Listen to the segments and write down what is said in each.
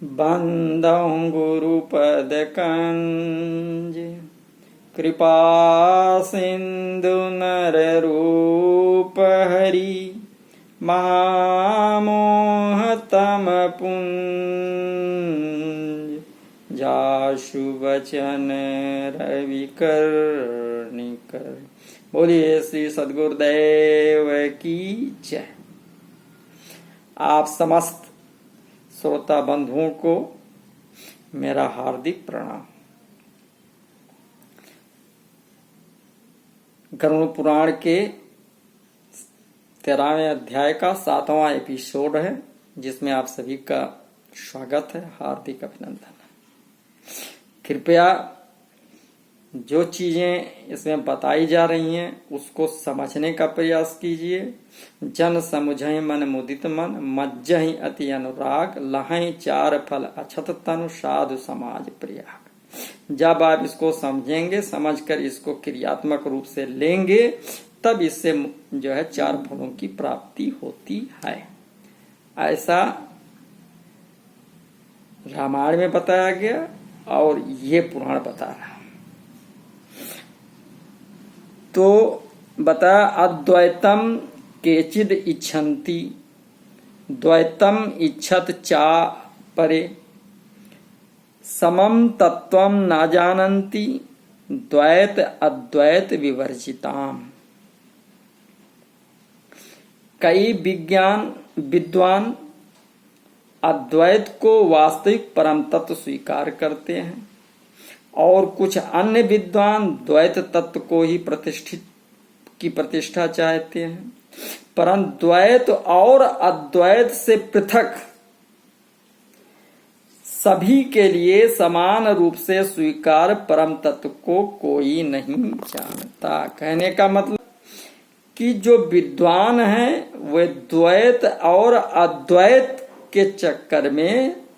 बंदौ गुरुपद कंज कृपा सिंधु नर रूप हरि महामोह तम पुंज जाशु वचन रवि कर्णिकर। बोलिए श्री सद्गुरुदेव की जय। आप समस्त श्रोता बंधुओं को मेरा हार्दिक प्रणाम। गरुड़ पुराण के 13वें अध्याय का 7वां एपिसोड है, जिसमें आप सभी का स्वागत है, हार्दिक अभिनंदन है। कृपया जो चीजें इसमें बताई जा रही हैं उसको समझने का प्रयास कीजिए। जन समुझहि मन मुदित मन, मज्जहि अति अनुराग, लहहि चार फल अछत तनु, साधु समाज प्रयाग। जब आप इसको समझेंगे, समझकर इसको क्रियात्मक रूप से लेंगे, तब इससे जो है 4 फलों की प्राप्ति होती है। ऐसा रामायण में बताया गया और ये पुराण बता रहा है। तो बताया अद्वैतम केचिद इच्छन्ति, द्वैतम इच्छत चा परे, समम तत्वम न जानन्ति, द्वैत अद्वैत विवर्जिताम। कई विद्वान अद्वैत को वास्तविक परम तत्व स्वीकार करते हैं और कुछ अन्य विद्वान द्वैत तत्व को ही प्रतिष्ठा चाहते हैं। परंतु द्वैत और अद्वैत से पृथक सभी के लिए समान रूप से स्वीकार परम तत्व को कोई नहीं जानता। कहने का मतलब कि जो विद्वान हैं वे द्वैत और अद्वैत के चक्कर में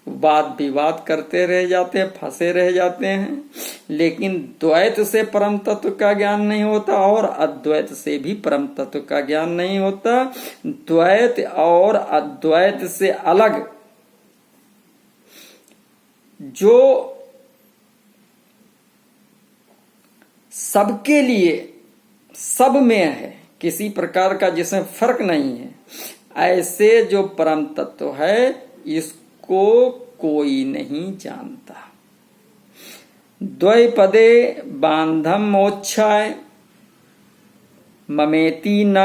वाद विवाद करते रह जाते हैं, फंसे रह जाते हैं, लेकिन द्वैत से परम तत्व का ज्ञान नहीं होता और अद्वैत से भी परम तत्व का ज्ञान नहीं होता। द्वैत और अद्वैत से अलग जो सबके लिए सब में है, किसी प्रकार का जिसमें फर्क नहीं है, ऐसे जो परम तत्व है इसको कोई नहीं जानता। द्वैपदे बांधम मोक्षाय, ममेति न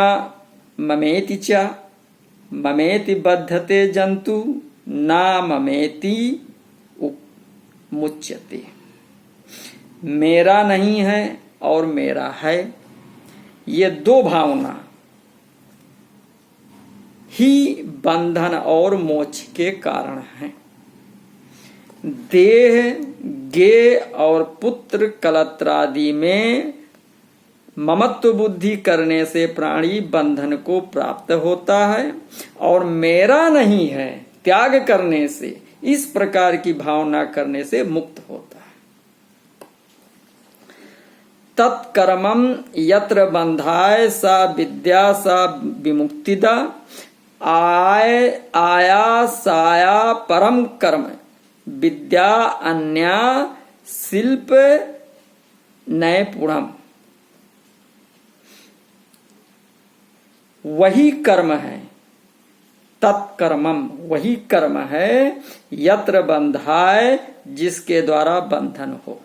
ममेति च, ममेति बद्धते जंतु न ममेति मुच्यते। मेरा नहीं है और मेरा है, ये दो भावना ही बंधन और मोक्ष के कारण हैं। देह, गे और पुत्र कलत्रादि में ममत्व बुद्धि करने से प्राणी बंधन को प्राप्त होता है और मेरा नहीं है त्याग करने से, इस प्रकार की भावना करने से मुक्त होता है। तत्कर्मम यत्र बंधाय सा विद्या सा विमुक्तिदा, आया साया परम कर्म, विद्या अन्या शिल्प नैपुणम। वही कर्म है, तत्कर्मम वही कर्म है, यत्र बंधाय जिसके द्वारा बंधन हो,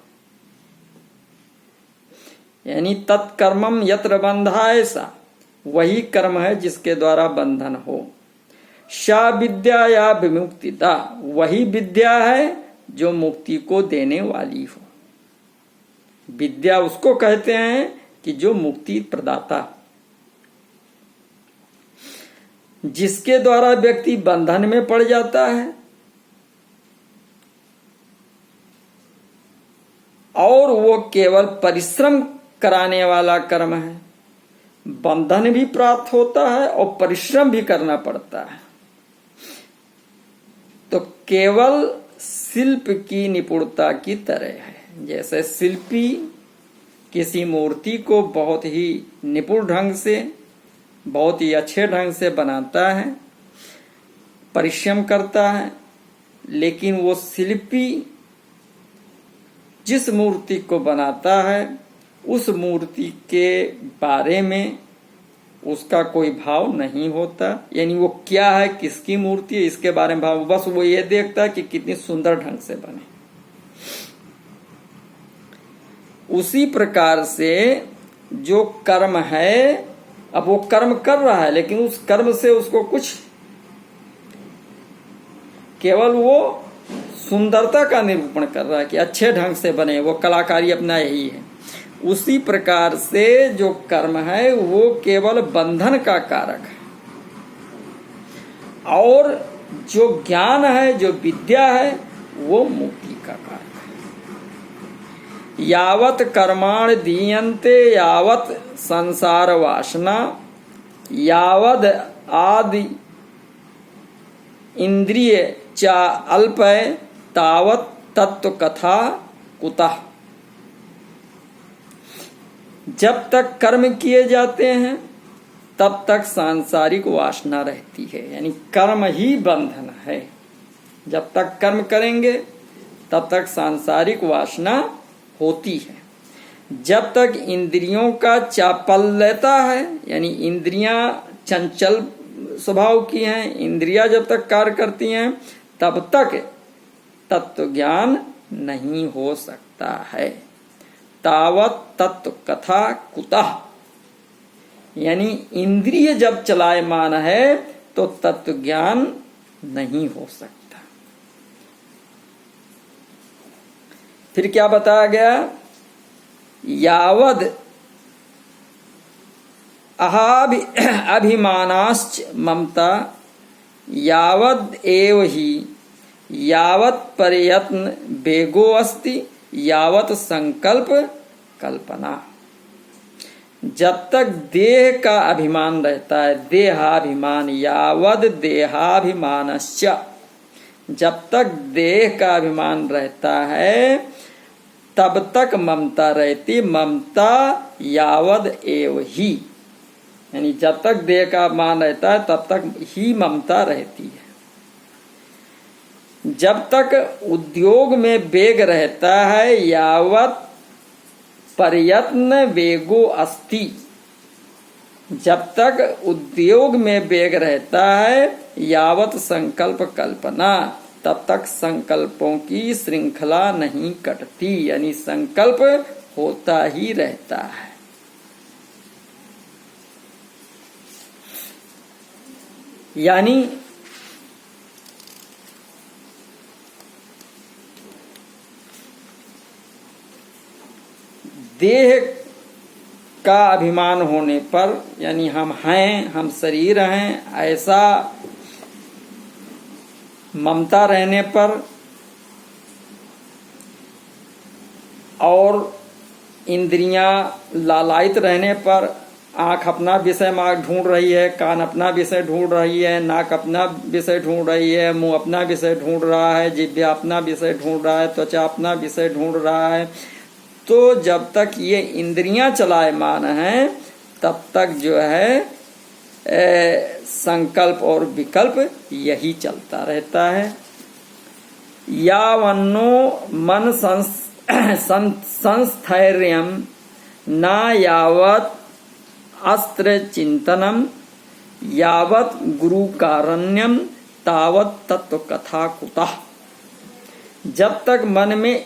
यानी तत्कर्मम यत्र बंधाय सा वही कर्म है जिसके द्वारा बंधन हो। शा विद्या या विमुक्तिदा वही विद्या है जो मुक्ति को देने वाली हो। विद्या उसको कहते हैं कि जो मुक्ति प्रदाता, जिसके द्वारा व्यक्ति बंधन में पड़ जाता है और वो केवल परिश्रम कराने वाला कर्म है। बंधन भी प्राप्त होता है और परिश्रम भी करना पड़ता है। तो केवल शिल्प की निपुणता की तरह है। जैसे शिल्पी किसी मूर्ति को बहुत ही निपुण ढंग से, बहुत ही अच्छे ढंग से बनाता है, परिश्रम करता है, लेकिन वो शिल्पी जिस मूर्ति को बनाता है उस मूर्ति के बारे में उसका कोई भाव नहीं होता। यानी वो क्या है, किसकी मूर्ति है, इसके बारे में भाव, बस वो ये देखता है कि कितनी सुंदर ढंग से बने। उसी प्रकार से जो कर्म है, अब वो कर्म कर रहा है लेकिन उस कर्म से उसको कुछ, केवल वो सुंदरता का निरूपण कर रहा है कि अच्छे ढंग से बने, वो कलाकारी अपना यही है। उसी प्रकार से जो कर्म है वो केवल बंधन का कारक है, और जो ज्ञान है, जो विद्या है, वो मुक्ति का कारक है। यावत कर्माण दीयन्ते यावत संसार वासना, यावद आदि इंद्रिय चा अल्प तावत तत्व कथा कुतः। जब तक कर्म किए जाते हैं तब तक सांसारिक वासना रहती है, यानी कर्म ही बंधन है। जब तक कर्म करेंगे तब तक सांसारिक वासना होती है। जब तक इंद्रियों का चापल्यता है, यानी इंद्रियां चंचल स्वभाव की हैं, इंद्रियां जब तक कार्य करती हैं तब तक तत्व ज्ञान नहीं हो सकता है। तावत तत्व कथा कुतः, यानी इंद्रिय जब चलायमान है तो तत्व ज्ञान नहीं हो सकता। फिर क्या बताया गया, यावद अभिमानाश्च ममता यावद एव ही यावत प्रयत्न वेगो अस्ति यावत संकल्प कल्पना। जब तक देह का अभिमान रहता है, देहाभिमान, यावद देहाभिमानश्च, जब तक देह का अभिमान रहता है तब तक ममता रहती, ममता यावद एव ही, यानी जब तक देह का अभिमान रहता है तब तक ही ममता रहती है। जब तक उद्योग में वेग रहता है यावत प्रयत्न वेगो अस्ति, जब तक उद्योग में वेग रहता है यावत संकल्प कल्पना, तब तक संकल्पों की श्रृंखला नहीं कटती, यानी संकल्प होता ही रहता है। यानी देह का अभिमान होने पर, यानी हम हैं, हम शरीर हैं, ऐसा ममता रहने पर, और इंद्रियां लालायित रहने पर, आंख अपना विषय ढूंढ रही है, कान अपना विषय ढूंढ रही है, नाक अपना विषय ढूंढ रही है, मुंह अपना विषय ढूंढ रहा है, जिह्वा अपना विषय ढूंढ रहा है, त्वचा अपना विषय ढूंढ रहा है, तो जब तक ये इंद्रियां चलायमान हैं तब तक जो है संकल्प और विकल्प यही चलता रहता है। यावन्नो मन संस्थैर्यं न यावत अस्त्र चिंतनम यावत गुरु कारण्यम तावत तत्व कथा कुतः। जब तक मन में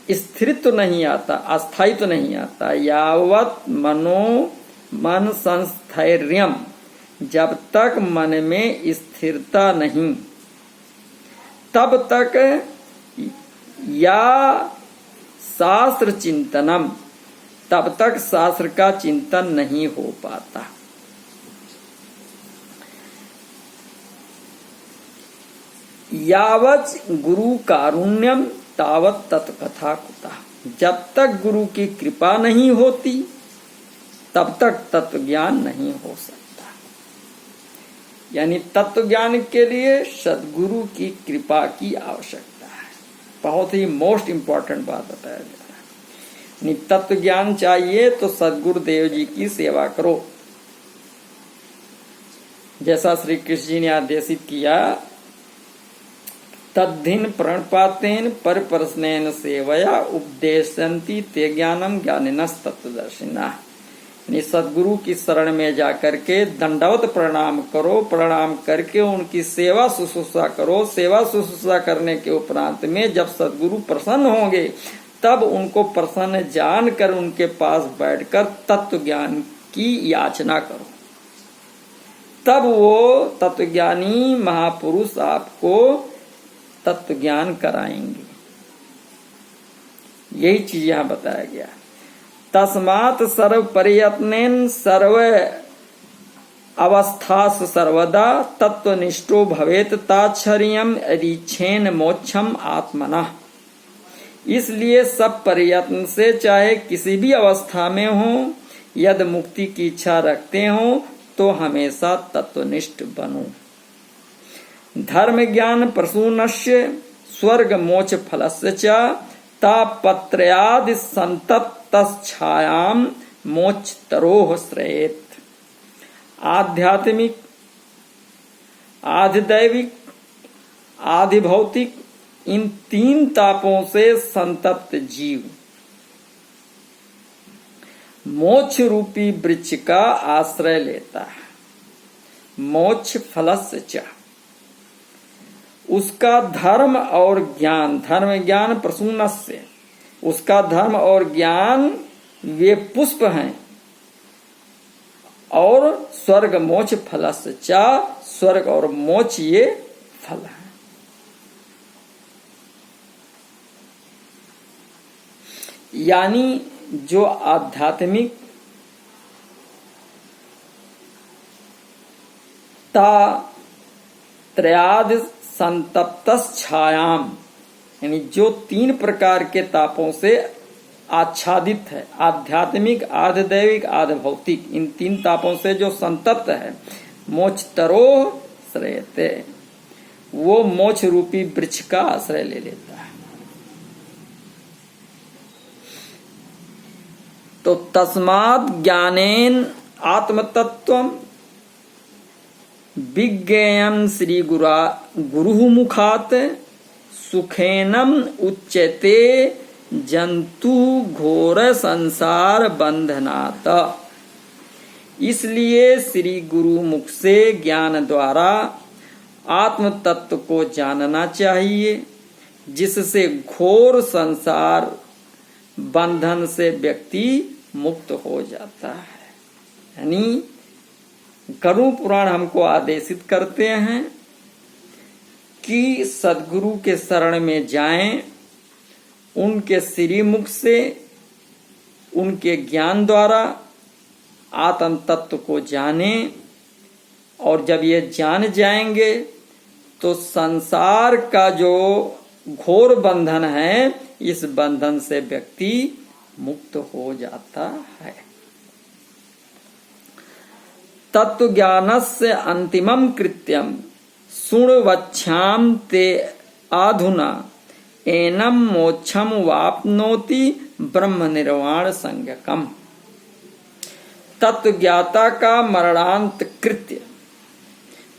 स्थिरत्व नहीं आता, अस्थायित्व नहीं आता, यावत मन संस्थैर्यम, जब तक मन में स्थिरता नहीं तब तक या शास्त्र चिंतनम, तब तक शास्त्र का चिंतन नहीं हो पाता। यावत गुरु कारुण्यम तावत तत्कथा कुता, जब तक गुरु की कृपा नहीं होती तब तक तत्व ज्ञान नहीं हो सकता। यानी तत्व ज्ञान के लिए सद्गुरु की कृपा की आवश्यकता है। बहुत ही मोस्ट इंपॉर्टेंट बात बताया जा रहा है। तत्व ज्ञान चाहिए तो सद्गुरुदेव जी की सेवा करो, जैसा श्री कृष्ण जी ने आदेशित किया तद्धिन प्रणपातेन परिप्रश्नेन सेवया उपदेशन्ति ते ज्ञानम ज्ञानिनस् तत्वदर्शिना। सदगुरु की शरण में जाकर के दंडवत प्रणाम करो, प्रणाम करके उनकी सेवा शुश्रूषा करो। सेवा शुश्रूषा करने के उपरांत में जब सदगुरु प्रसन्न होंगे तब उनको प्रसन्न जानकर उनके पास बैठकर तत्व ज्ञान की याचना करो। तब वो तत्वज्ञानी महापुरुष आपको तत्व ज्ञान कराएंगे। यही चीज यहां बताया गया। तस्मात् सर्व प्रयत्नेन सर्व अवस्थासु सर्वदा तत्वनिष्ठो भवेत ताच्छर्यम रीक्षेन मोक्षम आत्मनः। इसलिए सब प्रयत्न से, चाहे किसी भी अवस्था में हो, यदि मुक्ति की इच्छा रखते हो तो हमेशा तत्वनिष्ठ बनो। धर्म ज्ञान प्रसूनस्य स्वर्ग मोक्ष फलस्य च तापत्रयादि संतप्तच्छायाम मोक्षतरोः श्रेयेत। आध्यात्मिक, आधिदैविक, आधिभौतिक इन तीन तापों से संतप्त जीव मोक्ष रूपी वृक्ष का आश्रय लेता है। मोक्ष फलस्य च, उसका धर्म और ज्ञान, धर्म ज्ञान प्रसूनस्य, उसका धर्म और ज्ञान वे पुष्प हैं। और स्वर्ग मोक्ष फलस्य च, स्वर्ग और मोक्ष ये फल है। यानी जो आध्यात्मिक त्रयाद संतप्तच्छायाम, यानी जो तीन प्रकार के तापों से आच्छादित है, आध्यात्मिक, आधिदैविक, आधिभौतिक, इन तीन तापों से जो संतप्त है, मोक्षतरोः श्रेयते, वो मोक्ष रूपी वृक्ष का आश्रय ले लेता है। तो तस्मात् ज्ञानेन आत्मतत्वम् विज्ञेयं श्री गुरुः मुखात् सुखेनम उच्यते जंतु घोर संसार बंधनात्। इसलिए श्री गुरु मुख से ज्ञान द्वारा आत्म तत्व को जानना चाहिए, जिससे घोर संसार बंधन से व्यक्ति मुक्त हो जाता है। यानी गरुड़ पुराण हमको आदेशित करते हैं कि सदगुरु के शरण में जाएं, उनके श्रीमुख से उनके ज्ञान द्वारा आत्म तत्व को जानें, और जब ये जान जाएंगे तो संसार का जो घोर बंधन है, इस बंधन से व्यक्ति मुक्त हो जाता है। तत्व ज्ञानस्य अंतिमम कृत्यम सुणवच्छाम ते आधुना एनम मोक्षम वाप्नोति ब्रह्म निर्वाण संज्ञकम। तत्व ज्ञाता का मरणांत कृत्य,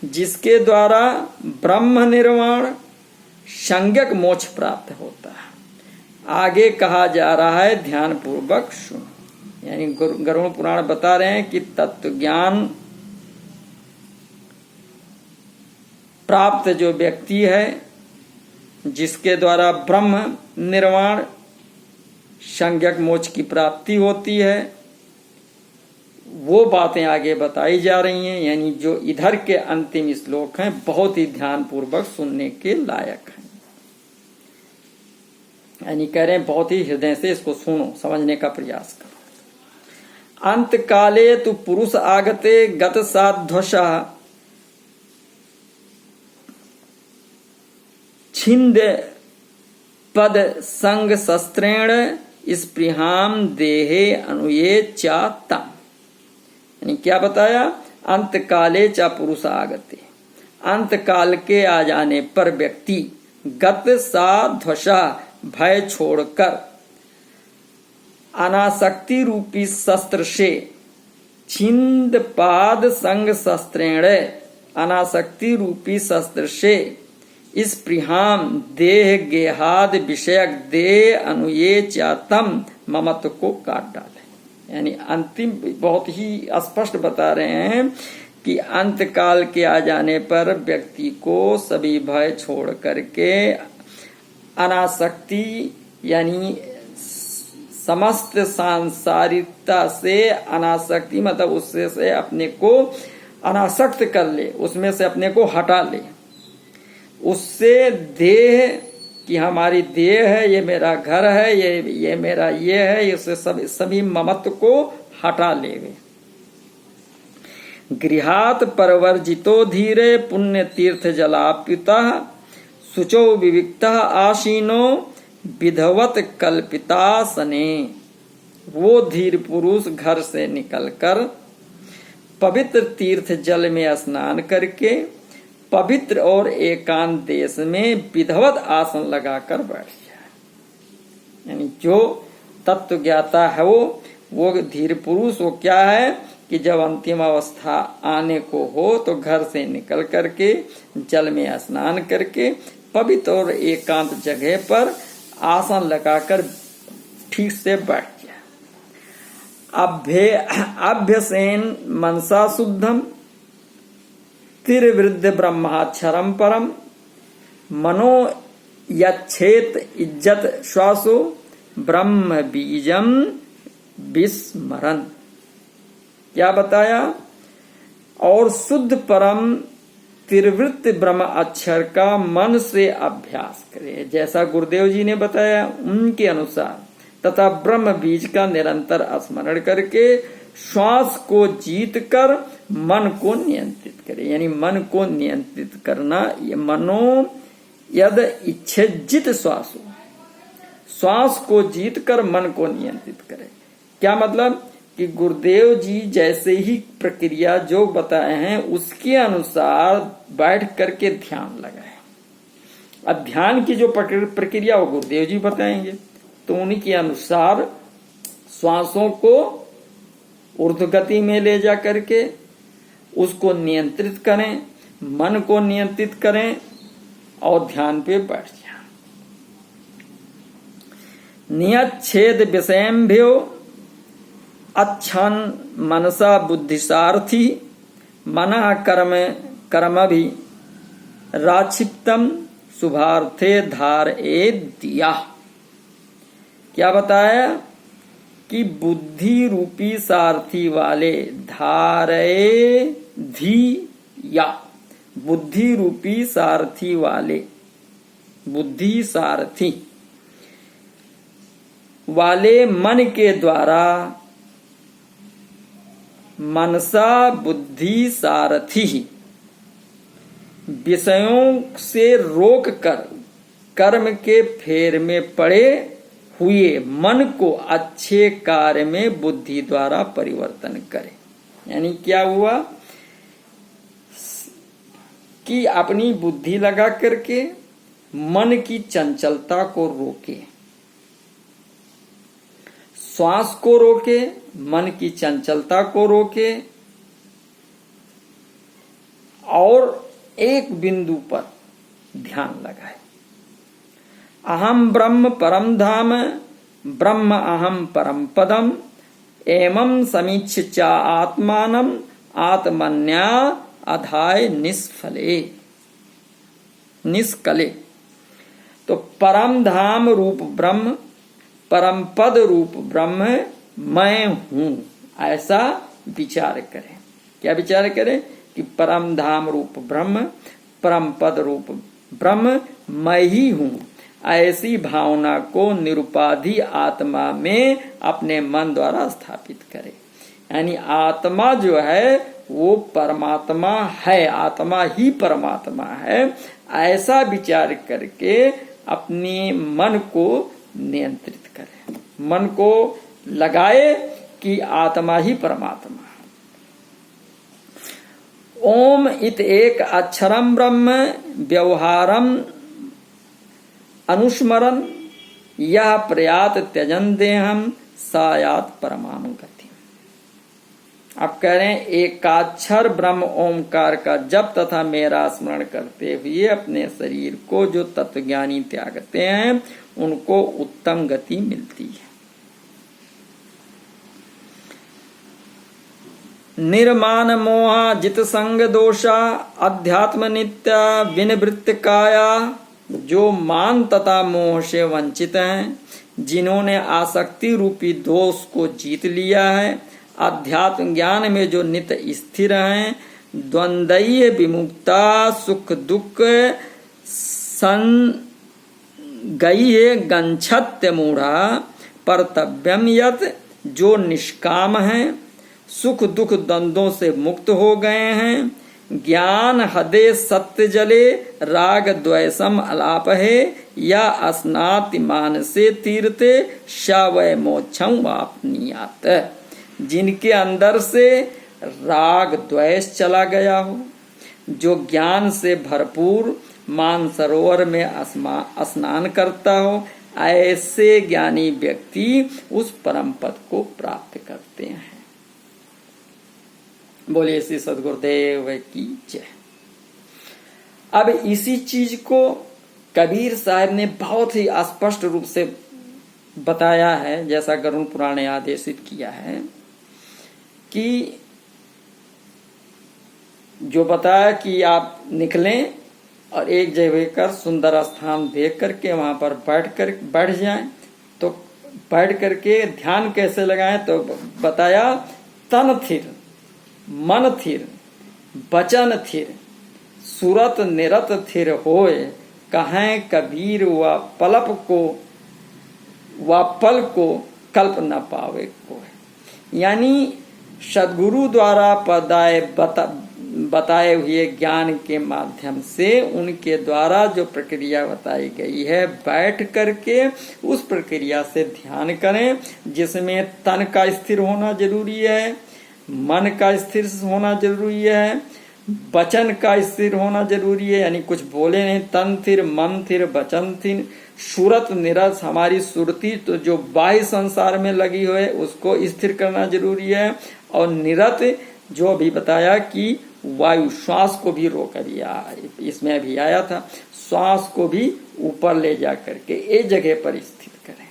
जिसके द्वारा ब्रह्म निर्वाण संज्ञक मोक्ष प्राप्त होता है। आगे कहा जा रहा है, ध्यान पूर्वक सुनो। यानी गरुड़ पुराण बता रहे हैं कि तत्व ज्ञान प्राप्त जो व्यक्ति है, जिसके द्वारा ब्रह्म निर्वाण संज्ञक मोक्ष की प्राप्ति होती है, वो बातें आगे बताई जा रही हैं। यानी जो इधर के अंतिम श्लोक हैं, बहुत ही ध्यान पूर्वक सुनने के लायक हैं। यानी कह रहे हैं बहुत ही हृदय से इसको सुनो, समझने का प्रयास करो। अंत काले तु पुरुष आगते गत साध्वशा छिंद पद संग शस्त्रेण स्पृहाम देहे अनुये चाता। यानी क्या बताया? अंत काले चा पुरुष आगते, अंत काल के आ जाने पर व्यक्ति गत साध्वशा भय छोड़कर अनासक्ति रूपी शस्त्र से, छिंद पाद संग शस्त्रेण, अनासक्ति रूपी शस्त्र से इस प्रिहाम देह गेहाद विषयक देह अनुये चातम ममत्व को काट डाले। यानी अंतिम बहुत ही स्पष्ट बता रहे हैं कि अंत काल के आ जाने पर व्यक्ति को सभी भय छोड़ करके अनासक्ति यानी समस्त सांसारिकता से अनासक्ति मतलब उससे से अपने को अनासक्त कर ले, उसमें से अपने को हटा ले। उससे देह कि हमारी देह है, ये मेरा घर है, ये मेरा ये है, इससे सभी ममत्व को हटा लेवे। गृहात परवर्जितो धीरे पुण्य तीर्थ जलाप्युता शुचो विविक्ता आशीनो विधवत कल्पिता सने। वो धीर पुरुष घर से निकलकर पवित्र तीर्थ जल में स्नान करके पवित्र और एकांत देश में विधवत आसन लगाकर बैठ जाए। यानी जो तत्व ज्ञाता है वो धीर पुरुष वो क्या है कि जब अंतिम अवस्था आने को हो तो घर से निकल करके जल में स्नान करके पवित्र और एकांत जगह पर आसन लगाकर ठीक से बैठ जाए। अभ्यसेन मनसा शुद्धम तिरवृद्ध ब्रह्माक्षरम परम मनो यच्छेत इज्जत श्वासो ब्रह्म बीजम विस्मरण। क्या बताया? और शुद्ध परम त्रिवृत्त ब्रह्म अक्षर का मन से अभ्यास करे, जैसा गुरुदेव जी ने बताया उनके अनुसार, तथा ब्रह्म बीज का निरंतर स्मरण करके श्वास को जीत कर मन को नियंत्रित करे। यानी मन को नियंत्रित करना, ये मनो यद इच्छेजित श्वासो, श्वास को जीत कर मन को नियंत्रित करे। क्या मतलब कि गुरुदेव जी जैसे ही प्रक्रिया जो बताए हैं उसके अनुसार बैठ करके ध्यान लगाए। अब ध्यान की जो प्रक्रिया वो गुरुदेव जी बताएंगे, तो उन्हीं के अनुसार श्वासों को ऊर्ध्व गति में ले जा करके उसको नियंत्रित करें, मन को नियंत्रित करें और ध्यान पे बैठ जाए। नियच्छेद विषयम्भ्यो अच्छन मनसा बुद्धिसारथी मना कर्म भी राक्षिप्तम शुभार्थे धार ए दिया। क्या बताया कि बुद्धि रूपी सारथी वाले धारे धी या, बुद्धि रूपी सारथी वाले, बुद्धि सारथी वाले मन के द्वारा मनसा बुद्धि सारथी विषयों से रोक कर कर्म के फेर में पड़े हुए मन को अच्छे कार्य में बुद्धि द्वारा परिवर्तन करे। यानी क्या हुआ कि अपनी बुद्धि लगा करके मन की चंचलता को रोके, श्वास को रोके, मन की चंचलता को रोके और एक बिंदु पर ध्यान लगाए। अहम ब्रह्म परम धाम ब्रह्म अहम परम पदम एवं समीक्ष चा आत्मानम आत्मन्या अधाय निष्कले। तो परम धाम रूप ब्रह्म, परम पद रूप ब्रह्म मैं हूं, ऐसा विचार करें। क्या विचार करें कि परम धाम रूप ब्रह्म, परम पद रूप ब्रह्म मैं ही हूं, ऐसी भावना को निरुपाधि आत्मा में अपने मन द्वारा स्थापित करें। यानी आत्मा जो है वो परमात्मा है, आत्मा ही परमात्मा है, ऐसा विचार करके अपने मन को नियंत्रित करें, मन को लगाए कि आत्मा ही परमात्मा है। ओम इत एक अक्षरम ब्रह्म व्यवहारम अनुस्मरन यह प्रयात त्यजन देहम सायात परमाणु गति। आप कह रहे हैं एकाक्षर ब्रह्म ओमकार का जप तथा मेरा स्मरण करते हुए अपने शरीर को जो तत्वज्ञानी त्यागते हैं उनको उत्तम गति मिलती है। निर्माण मोहा जित संग दोषा अध्यात्म नित्य विनिवृत्त काया, जो मान तथा मोह से वंचित हैं, जिन्होंने आसक्ति रूपी दोष को जीत लिया है, अध्यात्म ज्ञान में जो नित्य स्थिर हैं, द्वंद्वीय विमुक्ता सुख दुख संगय्य गंछत्य मूढ़ा, परतव्यम यत् जो निष्काम हैं, सुख दुख द्वंद्वों से मुक्त हो गए हैं, ज्ञान हदे सत्य जले राग द्वेषम अलाप है, या अस्नाति मानसे तीर्थे शवय मोक्षम वापनीयात, जिनके अंदर से राग द्वेष चला गया हो, जो ज्ञान से भरपूर मानसरोवर में स्नान करता हो, ऐसे ज्ञानी व्यक्ति उस परम पद को प्राप्त करते हैं। बोलिए श्री सद्गुरुदेव की जय। अब इसी चीज को कबीर साहब ने बहुत ही स्पष्ट रूप से बताया है, जैसा गरुड़ पुराण ने आदेशित किया है कि जो बताया कि आप निकलें और एक जगह कर सुंदर स्थान देख करके वहां पर बैठ जाएं। तो बैठ करके ध्यान कैसे लगाएं, तो बताया तन थिर, मन थिर, बचन थिर, सूरत निरत थिर होए, कहें कबीर व पल को कल्प न पावे कोई। यानी सद्गुरु द्वारा बताए हुए ज्ञान के माध्यम से उनके द्वारा जो प्रक्रिया बताई गई है, बैठ करके उस प्रक्रिया से ध्यान करें, जिसमें तन का स्थिर होना जरूरी है, मन का स्थिर होना जरूरी है, वचन का स्थिर होना जरूरी है, यानी कुछ बोले नहीं, तन थिर, मन थिर, वचन थिर, सूरत निरस, हमारी सुरती तो जो बाह्य संसार में लगी हुई है उसको स्थिर करना जरूरी है, और निरत जो भी बताया कि वायु श्वास को भी रोक दिया, इसमें भी आया था, श्वास को भी ऊपर ले जा करके एक जगह पर स्थित करें।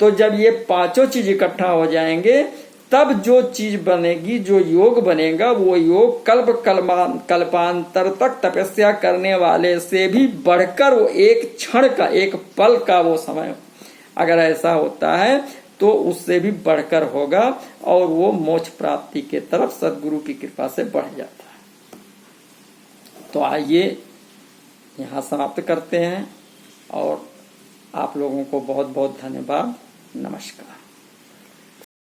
तो जब ये पांचों चीज इकट्ठा हो जाएंगे तब जो चीज बनेगी, जो योग बनेगा, वो योग कल्पांतर तक तपस्या करने वाले से भी बढ़कर वो एक क्षण का, एक पल का वो समय अगर ऐसा होता है तो उससे भी बढ़कर होगा और वो मोक्ष प्राप्ति के तरफ सद्गुरु की कृपा से बढ़ जाता है। तो आइए यहाँ समाप्त करते हैं और आप लोगों को बहुत बहुत धन्यवाद। नमस्कार।